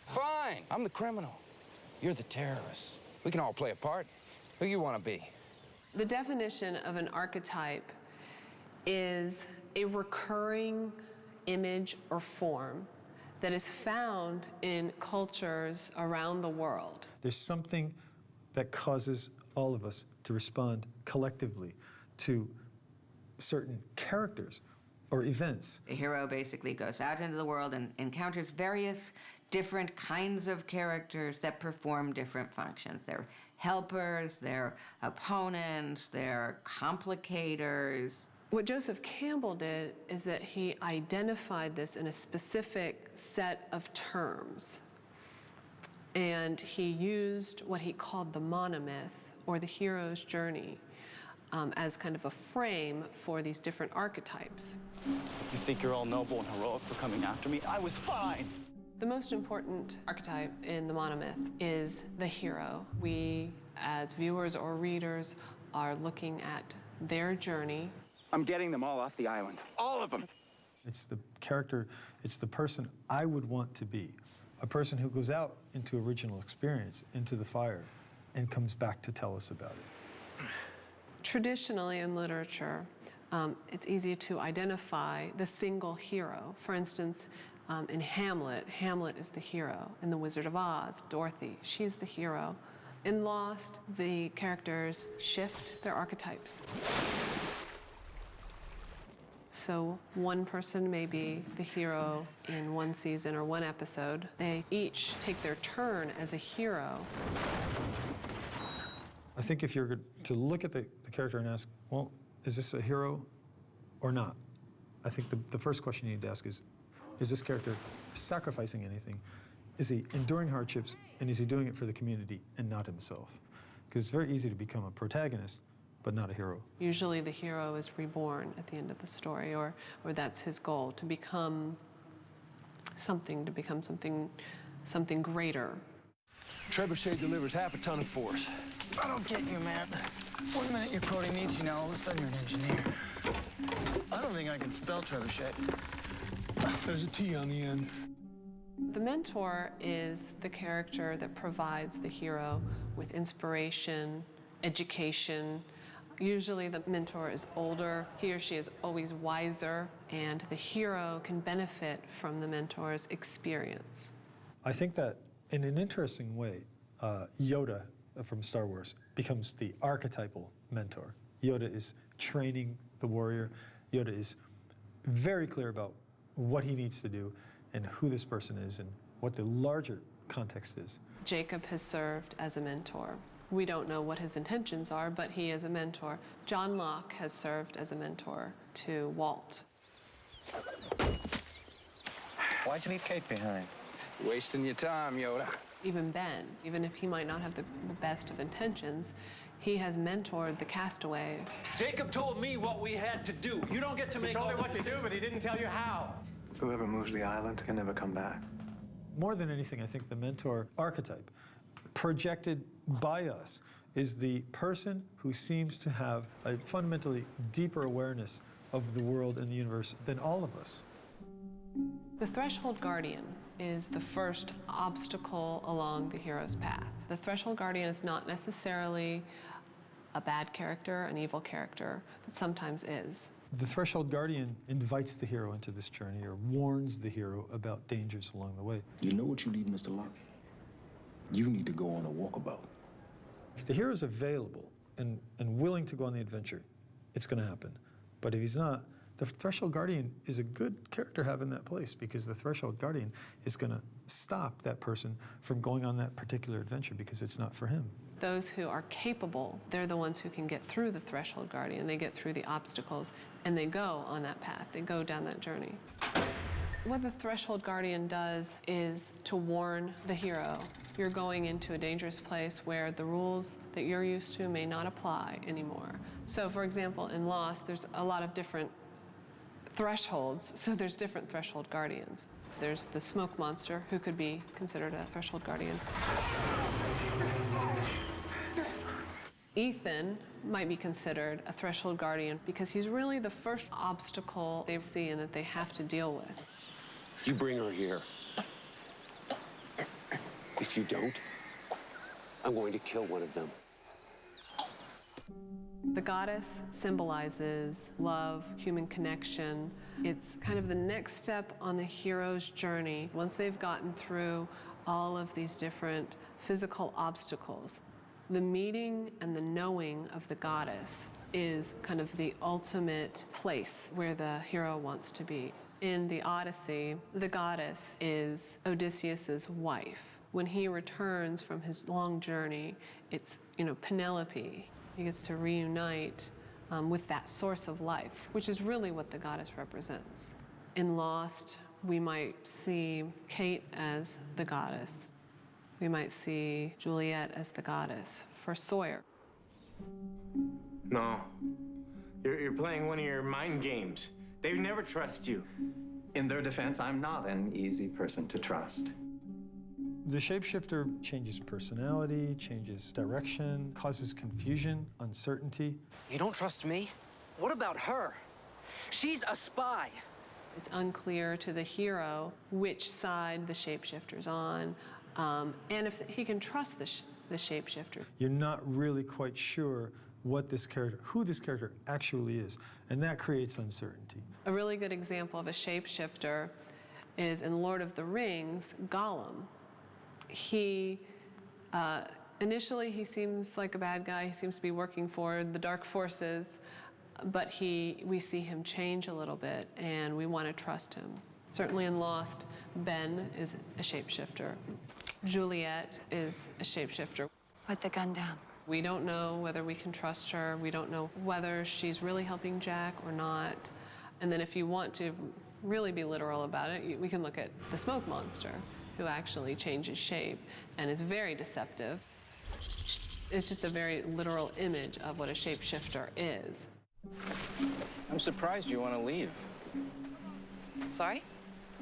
Fine, I'm the criminal. You're the terrorist. We can all play a part. Who you want to be? The definition of an archetype is a recurring image or form that is found in cultures around the world. There's something that causes all of us to respond collectively to certain characters or events. The hero basically goes out into the world and encounters various different kinds of characters that perform different functions. They're helpers, they're opponents, they're complicators. What Joseph Campbell did is that he identified this in a specific set of terms. And he used what he called the monomyth, or the hero's journey, as kind of a frame for these different archetypes. You think you're all noble and heroic for coming after me? I was fine. The most important archetype in the monomyth is the hero. We, as viewers or readers, are looking at their journey. I'm getting them all off the island. All of them. It's the character, it's the person I would want to be. A person who goes out into original experience, into the fire, and comes back to tell us about it. Traditionally in literature, it's easy to identify the single hero. For instance, in Hamlet, Hamlet is the hero. In The Wizard of Oz, Dorothy, she's the hero. In Lost, the characters shift their archetypes. So one person may be the hero in one season or one episode. They each take their turn as a hero. I think if you're to look at the character and ask, well, is this a hero or not? I think the first question you need to ask is this character sacrificing anything? Is he enduring hardships, and is he doing it for the community and not himself? Because it's very easy to become a protagonist, but not a hero. Usually the hero is reborn at the end of the story, or that's his goal, to become something greater. Trebuchet delivers half a ton of force. I don't get you, man. One minute you're quoting Nietzsche, now all of a sudden you're an engineer. I don't think I can spell trebuchet. There's a T on the end. The mentor is the character that provides the hero with inspiration, education. Usually the mentor is older, he or she is always wiser, and the hero can benefit from the mentor's experience. I think that in an interesting way, Yoda from Star Wars becomes the archetypal mentor. Yoda is training the warrior. Yoda is very clear about what he needs to do and who this person is and what the larger context is. Jacob has served as a mentor. We don't know what his intentions are, but he is a mentor. John Locke has served as a mentor to Walt. Why'd you leave Kate behind? Wasting your time, Yoda. Even Ben, even if he might not have the best of intentions, he has mentored the castaways. Jacob told me what we had to do. You don't get to make all the decisions. He told me what to do, but he didn't tell you how. Whoever moves the island can never come back. More than anything, I think the mentor archetype, projected by us, is the person who seems to have a fundamentally deeper awareness of the world and the universe than all of us. The Threshold Guardian is the first obstacle along the hero's path. The Threshold Guardian is not necessarily a bad character, an evil character, but sometimes is. The Threshold Guardian invites the hero into this journey or warns the hero about dangers along the way. You know what you need, Mr. Locke? You need to go on a walkabout. If the hero is available and willing to go on the adventure, it's going to happen. But if he's not, the Threshold Guardian is a good character to have in that place, because the Threshold Guardian is going to stop that person from going on that particular adventure because it's not for him. Those who are capable, they're the ones who can get through the Threshold Guardian. They get through the obstacles, and they go on that path. They go down that journey. What the Threshold Guardian does is to warn the hero. You're going into a dangerous place where the rules that you're used to may not apply anymore. So, for example, in Lost, there's a lot of different thresholds, so there's different Threshold Guardians. There's the smoke monster, who could be considered a Threshold Guardian. Ethan might be considered a Threshold Guardian because he's really the first obstacle they see and that they have to deal with. You bring her here. If you don't, I'm going to kill one of them. The goddess symbolizes love, human connection. It's kind of the next step on the hero's journey. Once they've gotten through all of these different physical obstacles, the meeting and the knowing of the goddess is kind of the ultimate place where the hero wants to be. In the Odyssey, the goddess is Odysseus's wife. When he returns from his long journey, it's, Penelope. He gets to reunite with that source of life, which is really what the goddess represents. In Lost, we might see Kate as the goddess. We might see Juliet as the goddess for Sawyer. No. You're playing one of your mind games. They would never trust you. In their defense, I'm not an easy person to trust. The shapeshifter changes personality, changes direction, causes confusion, uncertainty. You don't trust me? What about her? She's a spy. It's unclear to the hero which side the shapeshifter's on, and if he can trust the shapeshifter. You're not really quite sure who this character actually is, and that creates uncertainty. A really good example of a shapeshifter is in Lord of the Rings, Gollum. Initially he seems like a bad guy. He seems to be working for the dark forces, but we see him change a little bit, and we want to trust him. Certainly in Lost, Ben is a shapeshifter. Juliet is a shapeshifter. Put the gun down. We don't know whether we can trust her. We don't know whether she's really helping Jack or not. And then if you want to really be literal about it, we can look at the smoke monster, who actually changes shape and is very deceptive. It's just a very literal image of what a shapeshifter is. I'm surprised you want to leave. Sorry?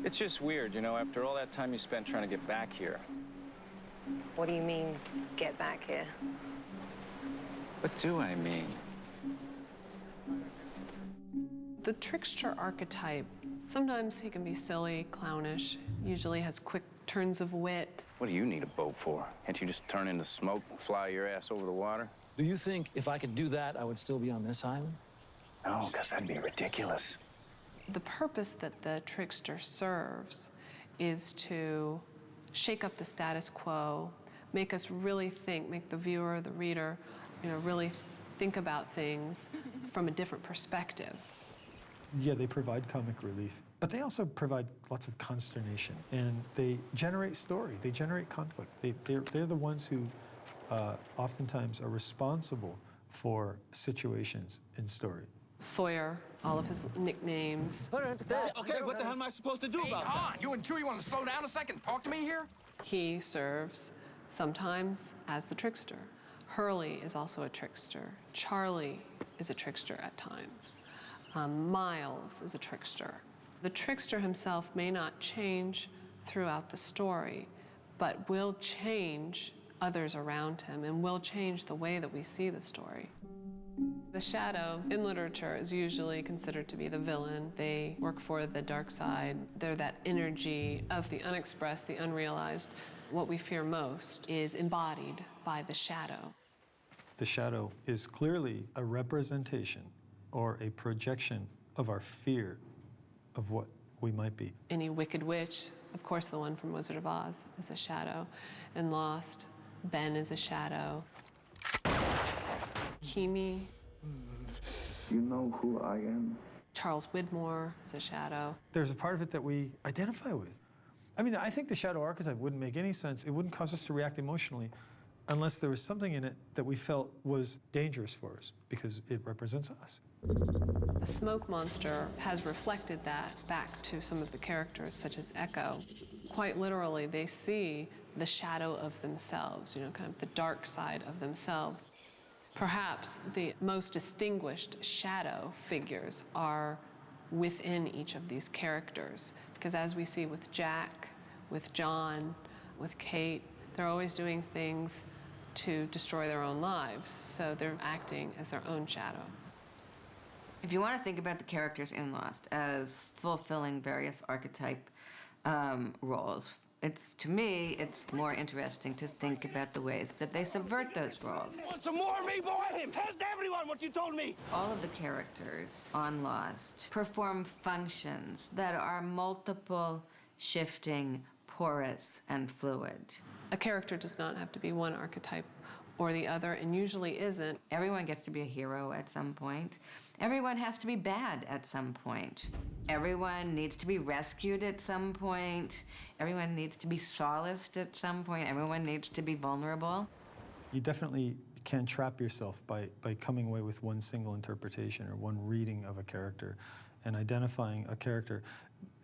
It's just weird, after all that time you spent trying to get back here. What do you mean, get back here? What do I mean? The trickster archetype, sometimes he can be silly, clownish, usually has quick turns of wit. What do you need a boat for? Can't you just turn into smoke and fly your ass over the water? Do you think if I could do that, I would still be on this island? No, because that'd be ridiculous. The purpose that the trickster serves is to shake up the status quo, make us really think, make the viewer, the reader, really think about things from a different perspective. Yeah, they provide comic relief, but they also provide lots of consternation, and they generate story, they generate conflict. They're the ones who oftentimes are responsible for situations in story. Sawyer, all of his nicknames. Okay, what the hell am I supposed to do about that? You and Chewie want to slow down a second? Talk to me here? He serves sometimes as the trickster. Hurley is also a trickster. Charlie is a trickster at times. Miles is a trickster. The trickster himself may not change throughout the story, but will change others around him and will change the way that we see the story. The shadow in literature is usually considered to be the villain. They work for the dark side. They're that energy of the unexpressed, the unrealized. What we fear most is embodied by the shadow. The shadow is clearly a representation or a projection of our fear of what we might be. Any wicked witch, of course the one from Wizard of Oz, is a shadow. In Lost, Ben is a shadow. Kimi. You know who I am? Charles Widmore is a shadow. There's a part of it that we identify with. I think the shadow archetype wouldn't make any sense. It wouldn't cause us to react emotionally unless there was something in it that we felt was dangerous for us because it represents us. The smoke monster has reflected that back to some of the characters, such as Echo. Quite literally, they see the shadow of themselves, kind of the dark side of themselves. Perhaps the most distinguished shadow figures are within each of these characters, because as we see with Jack, with John, with Kate, they're always doing things to destroy their own lives, so they're acting as their own shadow. If you want to think about the characters in Lost as fulfilling various archetype roles, to me, it's more interesting to think about the ways that they subvert those roles. Want some more of me, boy? Tell everyone what you told me. All of the characters on Lost perform functions that are multiple, shifting, porous, and fluid. A character does not have to be one archetype or the other, and usually isn't. Everyone gets to be a hero at some point. Everyone has to be bad at some point. Everyone needs to be rescued at some point. Everyone needs to be solaced at some point. Everyone needs to be vulnerable. You definitely can trap yourself by coming away with one single interpretation or one reading of a character and identifying a character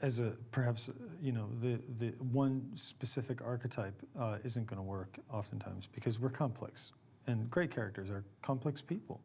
as perhaps, the one specific archetype isn't going to work oftentimes because we're complex. And great characters are complex people.